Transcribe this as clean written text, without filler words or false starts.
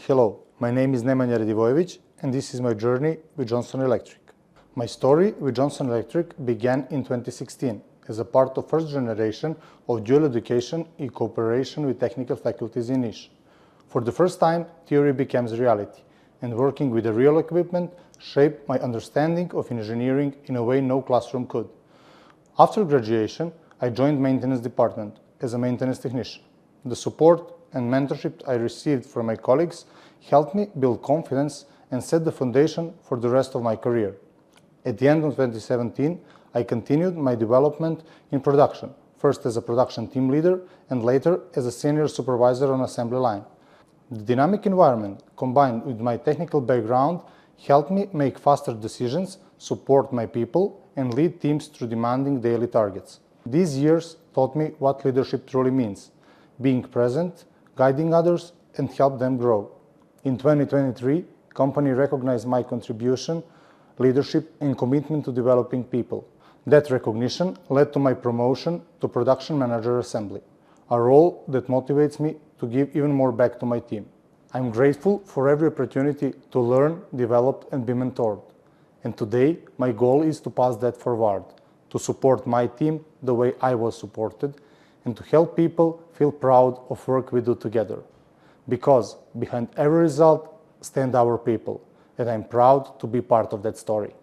Hello, my name is Nemanja Radivojevic and this is my journey with Johnson Electric. My story with Johnson Electric began in 2016 as a part of first generation of dual education in cooperation with technical faculties in Niš. For the first time, theory becomes reality, and working with the real equipment shaped my understanding of engineering in a way no classroom could. After graduation, I joined maintenance department as a maintenance technician. The support and mentorship I received from my colleagues helped me build confidence and set the foundation for the rest of my career. At the end of 2017, I continued my development in production, first as a production team leader and later as a senior supervisor on assembly line. The dynamic environment, combined with my technical background, helped me make faster decisions, support my people, and lead teams through demanding daily targets. These years taught me what leadership truly means: being present, guiding others, and help them grow. In 2023, company recognized my contribution, leadership, and commitment to developing people. That recognition led to my promotion to production manager assembly, a role that motivates me to give even more back to my team. I'm grateful for every opportunity to learn, develop, and be mentored. And today, my goal is to pass that forward, to support my team the way I was supported, and to help people feel proud of work we do together. Because behind every result stand our people, and I'm proud to be part of that story.